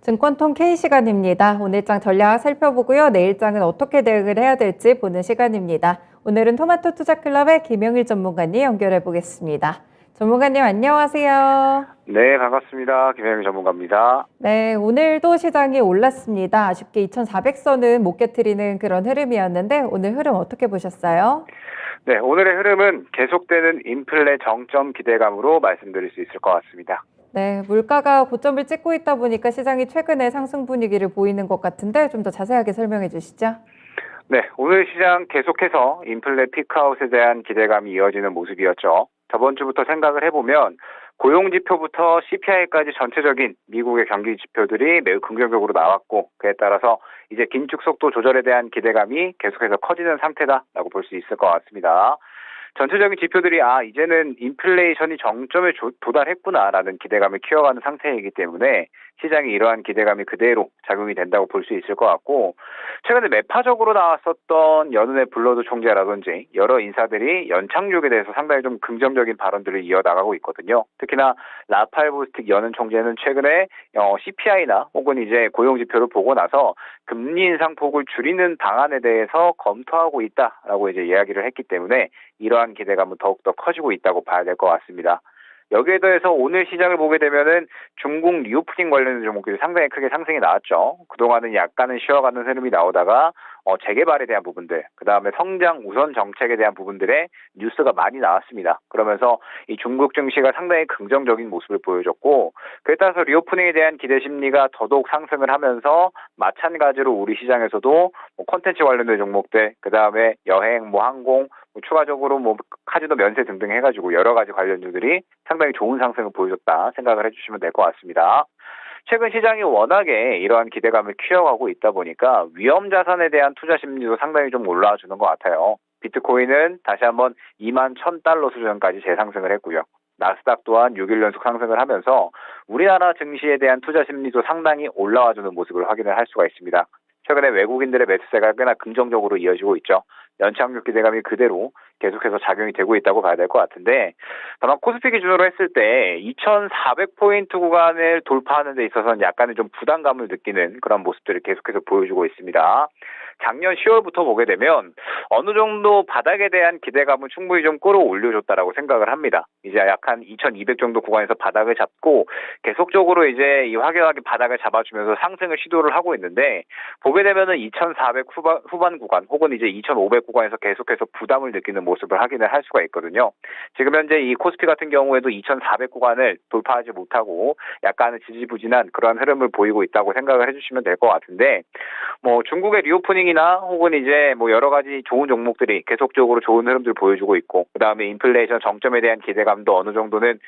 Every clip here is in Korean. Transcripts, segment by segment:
증권통 K 시간입니다. 오늘장 전략 살펴보고요. 내일장은 어떻게 대응을 해야 될지 보는 시간입니다. 오늘은 토마토 투자클럽의 김영일 전문가님 연결해 보겠습니다. 전문가님 안녕하세요. 네, 반갑습니다. 김영일 전문가입니다. 네, 오늘도 시장이 올랐습니다. 아쉽게 2400선은 못 깨트리는 그런 흐름이었는데 오늘 흐름 어떻게 보셨어요? 네, 오늘의 흐름은 계속되는 인플레 정점 기대감으로 말씀드릴 수 있을 것 같습니다. 네, 물가가 고점을 찍고 있다 보니까 시장이 최근에 상승 분위기를 보이는 것 같은데 좀 더 자세하게 설명해 주시죠. 네, 오늘 시장 계속해서 인플레 피크아웃에 대한 기대감이 이어지는 모습이었죠. 저번 주부터 생각을 해보면 고용지표부터 CPI까지 전체적인 미국의 경기 지표들이 매우 긍정적으로 나왔고, 그에 따라서 이제 긴축 속도 조절에 대한 기대감이 계속해서 커지는 상태다라고 볼 수 있을 것 같습니다. 전체적인 지표들이 이제는 인플레이션이 정점에 도달했구나라는 기대감을 키워가는 상태이기 때문에 시장이 이러한 기대감이 그대로 작용이 된다고 볼 수 있을 것 같고, 최근에 매파적으로 나왔었던 연은의 블러드 총재라든지 여러 인사들이 연착륙에 대해서 상당히 좀 긍정적인 발언들을 이어나가고 있거든요. 특히나 라팔 보스틱 연은 총재는 최근에 CPI나 혹은 이제 고용 지표를 보고 나서 금리 인상 폭을 줄이는 방안에 대해서 검토하고 있다라고 이제 이야기를 했기 때문에 이러한 기대감은 더욱더 커지고 있다고 봐야 될 것 같습니다. 여기에 더해서 오늘 시장을 보게 되면은 중국 리오프닝 관련된 종목들이 상당히 크게 상승이 나왔죠. 그동안은 약간은 쉬어가는 흐름이 나오다가 재개발에 대한 부분들, 그 다음에 성장 우선 정책에 대한 부분들의 뉴스가 많이 나왔습니다. 그러면서 이 중국 증시가 상당히 긍정적인 모습을 보여줬고, 그에 따라서 리오프닝에 대한 기대 심리가 더더욱 상승을 하면서 마찬가지로 우리 시장에서도 콘텐츠 관련된 종목들, 그 다음에 여행, 항공, 추가적으로 카지노 면세 등등 해가지고 여러 가지 관련주들이 상당히 좋은 상승을 보여줬다 생각을 해주시면 될 것 같습니다. 최근 시장이 워낙에 이러한 기대감을 키워가고 있다 보니까 위험 자산에 대한 투자 심리도 상당히 좀 올라와 주는 것 같아요. 비트코인은 다시 한번 21,000달러 수준까지 재상승을 했고요. 나스닥 또한 6일 연속 상승을 하면서 우리나라 증시에 대한 투자 심리도 상당히 올라와 주는 모습을 확인을 할 수가 있습니다. 최근에 외국인들의 매수세가 꽤나 긍정적으로 이어지고 있죠. 연착륙 기대감이 그대로 계속해서 작용이 되고 있다고 봐야 될 것 같은데, 다만 코스피 기준으로 했을 때 2,400포인트 구간을 돌파하는 데 있어서는 약간의 좀 부담감을 느끼는 그런 모습들을 계속해서 보여주고 있습니다. 작년 10월부터 보게 되면 어느 정도 바닥에 대한 기대감은 충분히 좀 끌어올려줬다라고 생각을 합니다. 이제 약 한 2,200 정도 구간에서 바닥을 잡고 계속적으로 이제 이 확연하게 바닥을 잡아주면서 상승을 시도를 하고 있는데, 보게 되면은 2,400 후반 구간 혹은 이제 2,500 구간에서 계속해서 부담을 느끼는 모습을 확인을 할 수가 있거든요. 지금 현재 이 코스피 같은 경우에도 2,400 구간을 돌파하지 못하고 약간은 지지부진한 그런 흐름을 보이고 있다고 생각을 해주시면 될 것 같은데, 중국의 리오프닝이나 혹은 이제 여러 가지 좋은 종목들이 계속적으로 좋은 흐름들 보여주고 있고, 그 다음에 인플레이션 정점에 대한 기대감도 어느 정도는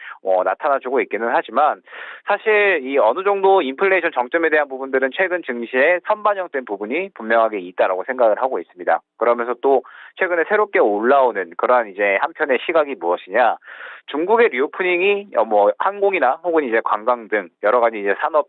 나타나주고 있기는 하지만, 사실 이 어느 정도 인플레이션 정점에 대한 부분들은 최근 증시에 선반영된 부분이 분명하게 있다라고 생각을 하고 있습니다. 그러면서 또 최근에 새롭게 올라오는 그러한 이제 한편의 시각이 무엇이냐, 중국의 리오프닝이 항공이나 혹은 이제 관광 등 여러 가지 이제 산업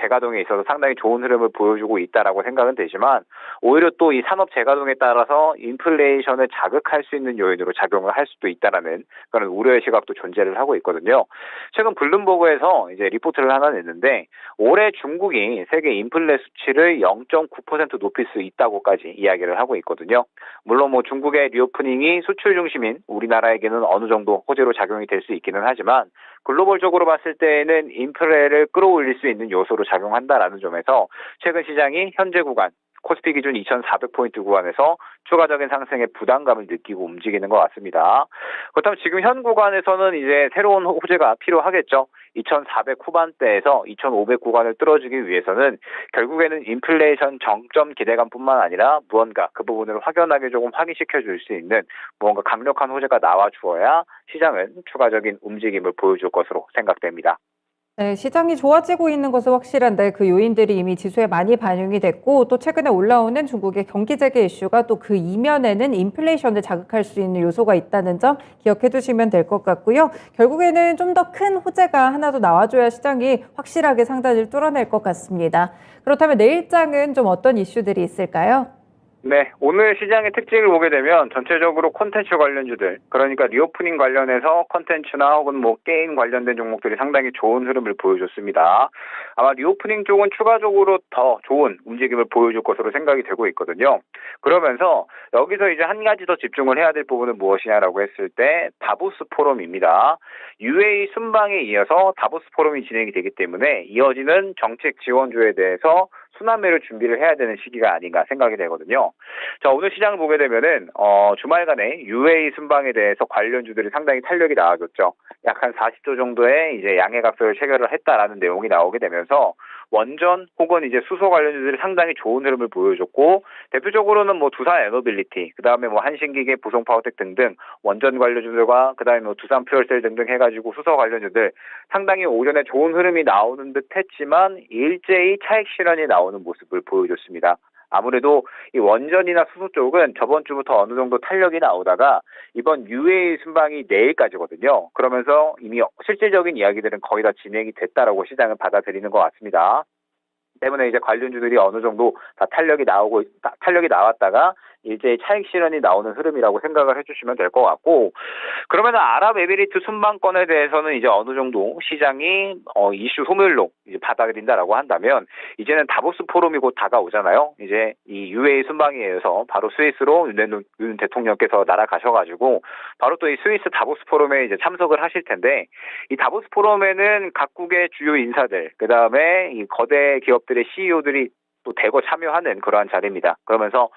재가동에 있어서 상당히 좋은 흐름을 보여주고 있다라고 생각은 되지만, 오히려 또 이 산업 재가동에 따라서 인플레이션을 자극할 수 있는 요인으로 작용을 할 수도 있다라는 그런 우려의 시각도 존재를 하고 있거든요. 최근 블룸버그에서 이제 리포트를 하나 냈는데, 올해 중국이 세계 인플레 수치를 0.9% 높일 수 있다고까지 이야기를 하고 있거든요. 물론 중국의 리오프닝이 수출 중심인 우리나라에게는 어느 정도 호재로 작용이 될 수 있기는 하지만, 글로벌적으로 봤을 때에는 인플레를 끌어올릴 수 있는 요소로 작용한다라는 점에서 최근 시장이 현재 구간 코스피 기준 2,400포인트 구간에서 추가적인 상승의 부담감을 느끼고 움직이는 것 같습니다. 그렇다면 지금 현 구간에서는 이제 새로운 호재가 필요하겠죠. 2,400 후반대에서 2,500 구간을 뚫어주기 위해서는 결국에는 인플레이션 정점 기대감뿐만 아니라 무언가 그 부분을 확연하게 조금 확인시켜 줄 수 있는 무언가 강력한 호재가 나와 주어야 시장은 추가적인 움직임을 보여줄 것으로 생각됩니다. 네, 시장이 좋아지고 있는 것은 확실한데 그 요인들이 이미 지수에 많이 반영이 됐고 또 최근에 올라오는 중국의 경기 재개 이슈가 또 그 이면에는 인플레이션을 자극할 수 있는 요소가 있다는 점 기억해 두시면 될 것 같고요. 결국에는 좀 더 큰 호재가 하나 더 나와줘야 시장이 확실하게 상단을 뚫어낼 것 같습니다. 그렇다면 내일장은 좀 어떤 이슈들이 있을까요? 네, 오늘 시장의 특징을 보게 되면 전체적으로 콘텐츠 관련주들, 그러니까 리오프닝 관련해서 콘텐츠나 혹은 뭐 게임 관련된 종목들이 상당히 좋은 흐름을 보여줬습니다. 아마 리오프닝 쪽은 추가적으로 더 좋은 움직임을 보여줄 것으로 생각이 되고 있거든요. 그러면서 여기서 이제 한 가지 더 집중을 해야 될 부분은 무엇이냐라고 했을 때 다보스 포럼입니다. UAE 순방에 이어서 다보스 포럼이 진행이 되기 때문에 이어지는 정책 지원주에 대해서 순환매를 준비를 해야 되는 시기가 아닌가 생각이 되거든요. 자, 오늘 시장을 보게 되면은, 주말간에 UAE 순방에 대해서 관련주들이 상당히 탄력이 나와줬죠. 약 한 40조 정도의 이제 양해 각서를 체결을 했다라는 내용이 나오게 되면서 원전 혹은 이제 수소 관련주들이 상당히 좋은 흐름을 보여줬고, 대표적으로는 뭐 두산 에너빌리티, 그 다음에 뭐 한신기계, 부송파워텍 등등 원전 관련주들과 그 다음에 뭐 두산 퓨얼셀 등등 해가지고 수소 관련주들 상당히 오전에 좋은 흐름이 나오는 듯 했지만 일제히 차익 실현이 나오는 모습을 보여줬습니다. 아무래도 이 원전이나 수소 쪽은 저번 주부터 어느 정도 탄력이 나오다가 이번 UAE 순방이 내일까지거든요. 그러면서 이미 실질적인 이야기들은 거의 다 진행이 됐다라고 시장을 받아들이는 것 같습니다. 때문에 이제 관련주들이 어느 정도 다 탄력이 나왔다가 이제 차익 실현이 나오는 흐름이라고 생각을 해주시면 될 것 같고, 그러면 아랍에미리트 순방권에 대해서는 이제 어느 정도 시장이 이슈 소멸로 이제 받아들인다라고 한다면 이제는 다보스 포럼이 곧 다가오잖아요. 이제 이 UAE 순방에 의해서 바로 스위스로 윤 대통령께서 날아가셔가지고 바로 또 이 스위스 다보스 포럼에 이제 참석을 하실 텐데, 이 다보스 포럼에는 각국의 주요 인사들, 그 다음에 이 거대 기업들의 CEO들이 또 대거 참여하는 그러한 자리입니다. 그러면서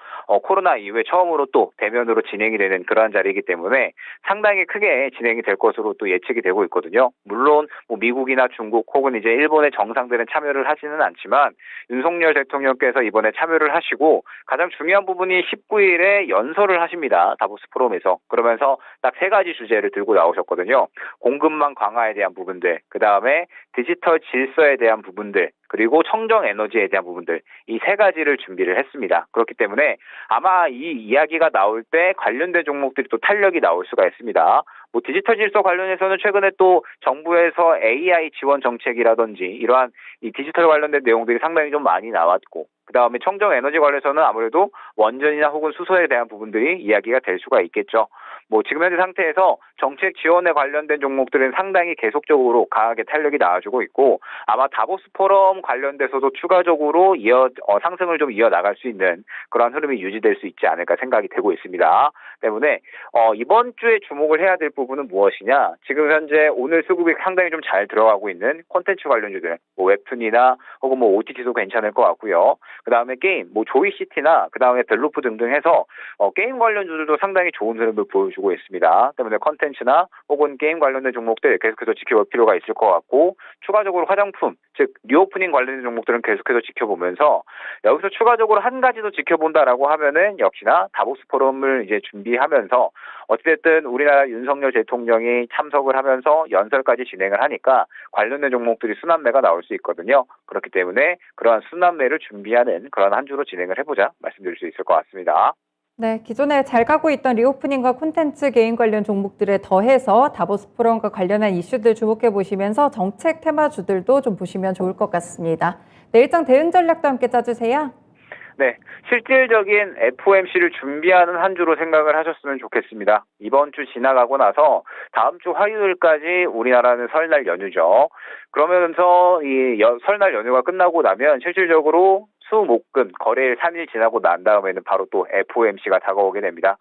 코로나 이후에 처음으로 또 대면으로 진행이 되는 그러한 자리이기 때문에 상당히 크게 진행이 될 것으로 또 예측이 되고 있거든요. 물론 뭐 미국이나 중국 혹은 이제 일본의 정상들은 참여를 하지는 않지만 윤석열 대통령께서 이번에 참여를 하시고 가장 중요한 부분이 19일에 연설을 하십니다. 다보스 포럼에서. 그러면서 딱 세 가지 주제를 들고 나오셨거든요. 공급망 강화에 대한 부분들, 그 다음에 디지털 질서에 대한 부분들, 그리고 청정 에너지에 대한 부분들, 이 세 가지를 준비를 했습니다. 그렇기 때문에 아마 이 이야기가 나올 때 관련된 종목들이 또 탄력이 나올 수가 있습니다. 뭐 디지털 질서 관련해서는 최근에 또 정부에서 AI 지원 정책이라든지 이러한 이 디지털 관련된 내용들이 상당히 좀 많이 나왔고, 그 다음에 청정 에너지 관련해서는 아무래도 원전이나 혹은 수소에 대한 부분들이 이야기가 될 수가 있겠죠. 뭐 지금 현재 상태에서 정책 지원에 관련된 종목들은 상당히 계속적으로 강하게 탄력이 나와주고 있고, 아마 다보스 포럼 관련돼서도 추가적으로 상승을 좀 이어나갈 수 있는 그런 흐름이 유지될 수 있지 않을까 생각이 되고 있습니다. 때문에 이번 주에 주목을 해야 될 부분은 무엇이냐, 지금 현재 오늘 수급이 상당히 좀 잘 들어가고 있는 콘텐츠 관련주들, 뭐 웹툰이나 혹은 뭐 OTT도 괜찮을 것 같고요. 그 다음에 게임, 뭐 조이시티나 그 다음에 벨로프 등등 해서 게임 관련주들도 상당히 좋은 흐름을 보여주고 있습니다. 때문에 콘텐츠나 혹은 게임 관련된 종목들 계속해서 지켜볼 필요가 있을 것 같고, 추가적으로 화장품, 즉 리오프닝 관련된 종목들은 계속해서 지켜보면서 여기서 추가적으로 한 가지 더 지켜본다라고 하면은 역시나 다보스 포럼을 이제 준비하면서 어찌됐든 우리나라 윤석열 대통령이 참석을 하면서 연설까지 진행을 하니까 관련된 종목들이 순환매가 나올 수 있거든요. 그렇기 때문에 그러한 순환매를 준비하는 그런 한 주로 진행을 해보자 말씀드릴 수 있을 것 같습니다. 네, 기존에 잘 가고 있던 리오프닝과 콘텐츠 게임 관련 종목들에 더해서 다보스 포럼과 관련한 이슈들 주목해 보시면서 정책 테마주들도 좀 보시면 좋을 것 같습니다. 내일장 대응 전략도 함께 짜주세요. 네, 실질적인 FOMC를 준비하는 한 주로 생각을 하셨으면 좋겠습니다. 이번 주 지나가고 나서 다음 주 화요일까지 우리나라는 설날 연휴죠. 그러면서 이 설날 연휴가 끝나고 나면 실질적으로 수, 목, 금, 거래일 3일 지나고 난 다음에는 바로 또 FOMC가 다가오게 됩니다.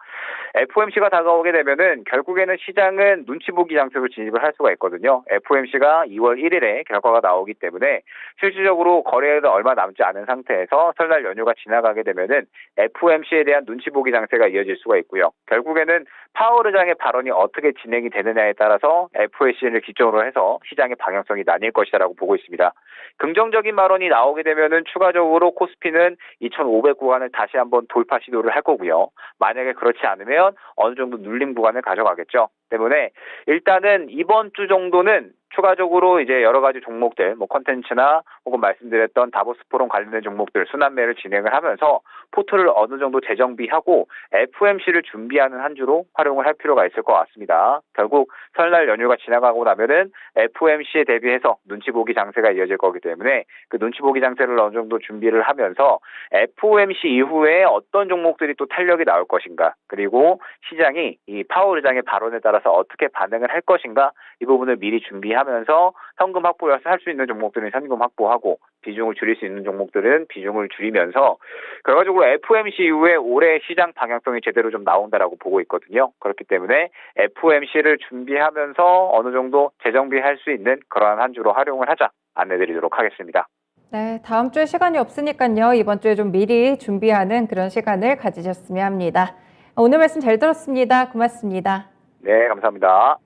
FOMC가 다가오게 되면은 결국에는 시장은 눈치 보기 장소로 진입을 할 수가 있거든요. FOMC가 2월 1일에 결과가 나오기 때문에 실질적으로 거래일은 얼마 남지 않은 상태에서 설날 연휴가 지나가게 되면은 FOMC에 대한 눈치 보기 장세가 이어질 수가 있고요. 결국에는 파월 의장의 발언이 어떻게 진행이 되느냐에 따라서 FOMC를 기점으로 해서 시장의 방향성이 나뉠 것이라고 보고 있습니다. 긍정적인 발언이 나오게 되면은 추가적으로 코스피는 2,500 구간을 다시 한번 돌파 시도를 할 거고요. 만약에 그렇지 않으면 어느 정도 눌림 구간을 가져가겠죠. 때문에 일단은 이번 주 정도는 추가적으로 이제 여러 가지 종목들, 컨텐츠나 혹은 말씀드렸던 다보스 포럼 관련된 종목들 순환매를 진행을 하면서 포트를 어느 정도 재정비하고 FOMC를 준비하는 한 주로 활용을 할 필요가 있을 것 같습니다. 결국 설날 연휴가 지나가고 나면은 FOMC에 대비해서 눈치 보기 장세가 이어질 거기 때문에 그 눈치 보기 장세를 어느 정도 준비를 하면서 FOMC 이후에 어떤 종목들이 또 탄력이 나올 것인가, 그리고 시장이 이 파월 의장의 발언에 따라서 어떻게 반응을 할 것인가, 이 부분을 미리 준비하면서 현금 확보를 할 수 있는 종목들은 현금 확보하고 비중을 줄일 수 있는 종목들은 비중을 줄이면서 결과적으로 FOMC 이후에 올해 시장 방향성이 제대로 좀 나온다라고 보고 있거든요. 그렇기 때문에 FOMC를 준비하면서 어느 정도 재정비할 수 있는 그러한 한 주로 활용을 하자 안내드리도록 하겠습니다. 네, 다음 주에 시간이 없으니까요. 이번 주에 좀 미리 준비하는 그런 시간을 가지셨으면 합니다. 오늘 말씀 잘 들었습니다. 고맙습니다. 네, 감사합니다.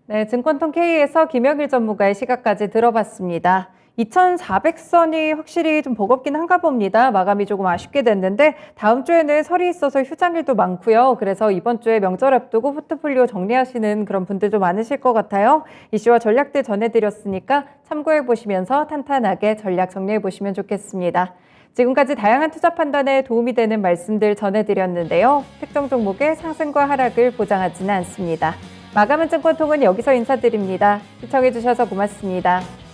네, 증권통 K에서 김영일 전문가의 시각까지 들어봤습니다. 2,400선이 확실히 좀 버겁긴 한가 봅니다. 마감이 조금 아쉽게 됐는데 다음 주에는 설이 있어서 휴장일도 많고요. 그래서 이번 주에 명절 앞두고 포트폴리오 정리하시는 그런 분들도 많으실 것 같아요. 이슈와 전략들 전해드렸으니까 참고해보시면서 탄탄하게 전략 정리해보시면 좋겠습니다. 지금까지 다양한 투자 판단에 도움이 되는 말씀들 전해드렸는데요. 특정 종목의 상승과 하락을 보장하지는 않습니다. 마감은 증권통은 여기서 인사드립니다. 시청해주셔서 고맙습니다.